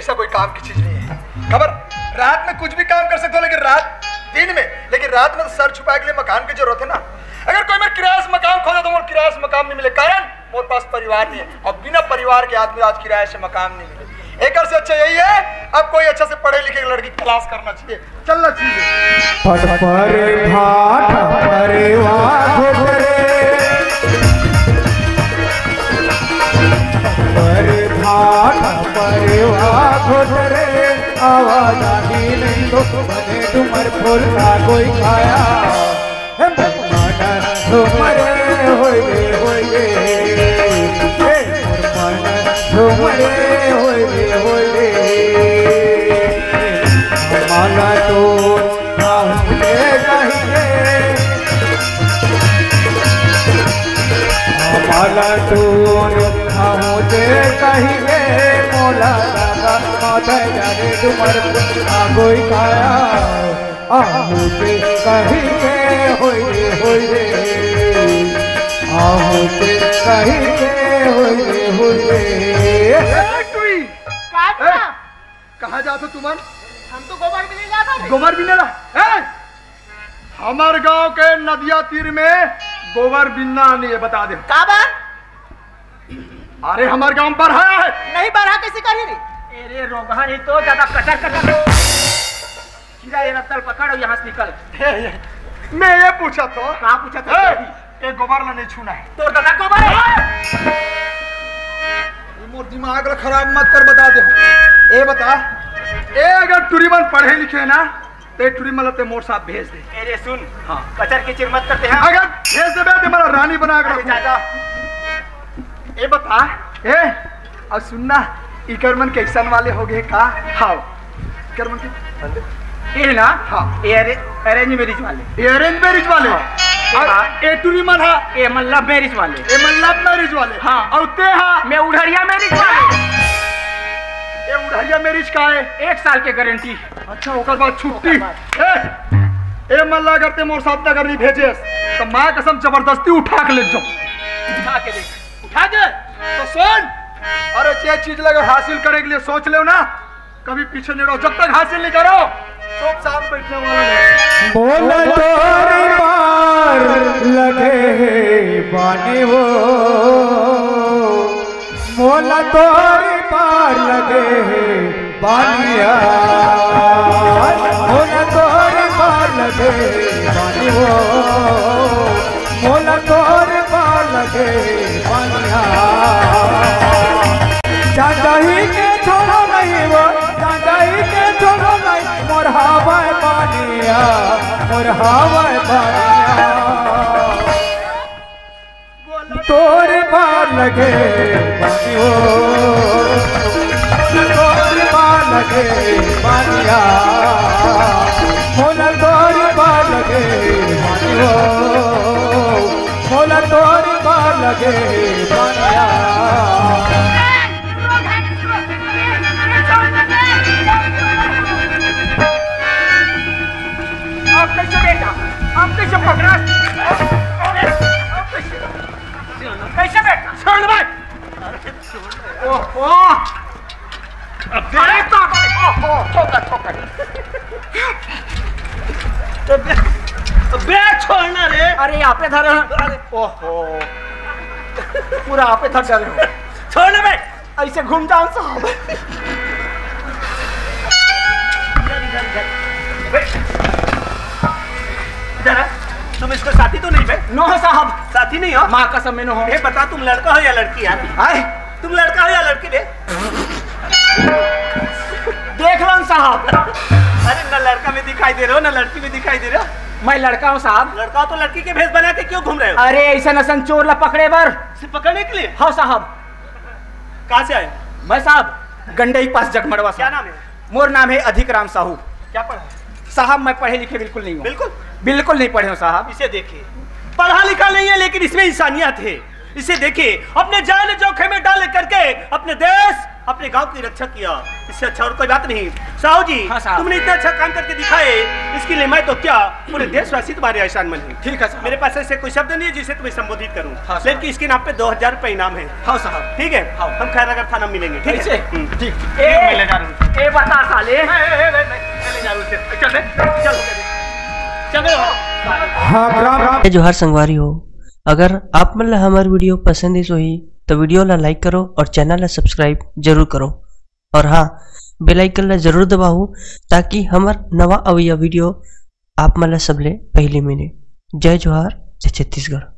ऐसा कोई काम की चीज नहीं है। खबर रात में कुछ भी काम कर सकते हो, लेकिन दिन में, लेकिन रात में तो सर छुपाने के लिए मकान की जरूरत है ना। अगर कोई मेरे किराए से मकान खोजा तो मोर किराए से मकान नहीं मिले, कारण मोर पास परिवार नहीं है, और बिना परिवार के आदमी आज किराए से मकान नहीं मिले। एक से अच्छा यही है, अब कोई अच्छा से पढ़े लिखे लड़की तलाश करना चाहिए, चलना चाहिए। आवाज आती नहीं तो बने तुमर फूल का कोई खाया तुम्हारे होए माला तो माला तो कहिए मोला माता जाने तुमर कोई खाया आहूते कहिए होइए आहूते कहिए होइए। कहाँ जाते तुमन? हम तो गोबर भी नहीं जाता। गोबर भी नहीं हमारे गांव के नदिया तीर में गोबर बिन्ना नहीं है, बता दे। अरे हमारे गांव पर है नहीं, बरहा कैसे करी रे? अरे रोगहा नहीं तो ज्यादा कटर ये रत्तल पकड़ो यहाँ से निकल। मैं ये पूछा तो। कहाँ पूछा था? एक गोबर नहीं छूना है। तो दादा गोबर मोर दिमाग खराब मत कर, बता दे। ए बता, ए अगर टूरीमन पढ़े लिखे ना तो टूरीमन ते मोर साहब भेज दे। अरे सुन, हाँ कचर की चिरमत करते हैं। अगर भेज दे तो मेरा रानी बना कर चाचा। ए बता, ए और सुनना, इकरमन कैसन वाले हो गए का? हाँ इकरमन की ये ना, हाँ अरेंज मैरिज वाले, ये अरेंज मैरिज वाले, ए टूरीमन हा, ए मतलब मैरिज वाले, ए मतलब मैरिज वाले, हाँ और ते हा मैं उड़हरिया मैरिज वाले। ये उड़हरिया मैरिज का है 1 साल के गारंटी। अच्छा ओकर बाद छुट्टी। ए मल्ला करते मोर साथ अगर नहीं भेजे तो मां कसम जबरदस्ती उठा के ले जाओ। उठा के देख, उठा के तो सुन, अरे ये चीज लगा हासिल करने के लिए सोच लो ना, कभी पीछे नहीं रहो, जब तक हासिल नहीं करो सब साथ बैठने वाला नहीं। बोल तोरी पार लगे बानी वो, मोला तोरी पार लगे बानिया, मोला तोरी पार लगे बानी वो, मोला तोरी पार लगे बानिया। चाचाही के छोड़ो नहीं वो, चाचाही के छोड़ो नहीं, मोर हवाए बानिया, मोर हवाए बानिया। तोर पार लगे बानी हो, तोर पार लगे बानिया, मोला तोर पार लगे बानी हो, मोला तोर पार लगे बानिया। कैसे पकड़ा? कैसे बैठा? छोड़ भाई। ओहो, अरे तो ओहो, ठोका। बैग छोड़ना रे। अरे यहाँ पे धरे। ओहो, पूरा आप पे थक जा रहे हो। छोड़ना बैग। ऐसे घूम जाओ साहब। जरा तुम इसको साथी तो नहीं भाई? नो साहब, साथी नहीं हो? माँ कसम में नो हो। ये बता तुम लड़का हो या लड़की यार? आए तुम लड़का हो या लड़की बे? देख लो साहब। अरे न लड़का में दिखाई दे रहे हो न लड़की में दिखाई दे रहे हो। मैं लड़का हूँ साहब। लड़का हो तो लड़की के भेष बना के क्यों घूम रहे हो? अरे ऐसा नसन चोर ला पकड़े बर। सिर्फ पकड़ने के लिए? हाँ साहब। कहाँ से आए? मैं साहब गंडई पास जगमड़वा। क्या नाम है? मोर नाम है अधिक राम साहू। क्या पढ़ा? साहब मैं पढ़े लिखे बिल्कुल नहीं हूँ। बिल्कुल नहीं पढ़े हो साहब। इसे देखिए, पढ़ा लिखा नहीं है लेकिन इसमें इंसानियत है। इसे देखिए, अपने जान जोखिम में डाल करके अपने देश अपने गांव की रक्षा किया, इससे अच्छा और कोई बात नहीं। साहू जी, हाँ साहब। तुमने इतना अच्छा काम करके दिखाए, इसके लिए मैं तो क्या पूरे देशवासी तुम्हारे एहसान मंद हैं। ठीक है साहब। मेरे पास ऐसे कोई शब्द नहीं है जिसे तुम्हें संबोधित करूं, हाँ साहब। लेकिन इसके नाम पे 2000 रुपए इनाम है। हाँ साहब। ठीक है, हाँ। हम खैरनगर थाना मिलेंगे। ठीक ऐसे? है, ठीक। मैं ले जा रहा हूँ। ए बता साले। मैं ले जा रहा हूँ उसे। चल हाँ जोहार संगवारी हो, अगर आप मतलब हमारी वीडियो पसंद है सोही तो वीडियो ला लाइक करो और चैनल ला सब्सक्राइब जरूर करो, और हाँ बेल आइकन ला जरूर दबाओ ताकि हमार नवा अवैया वीडियो आप मतलब सबले पहले मिले। जय जोहार, जय छत्तीसगढ़।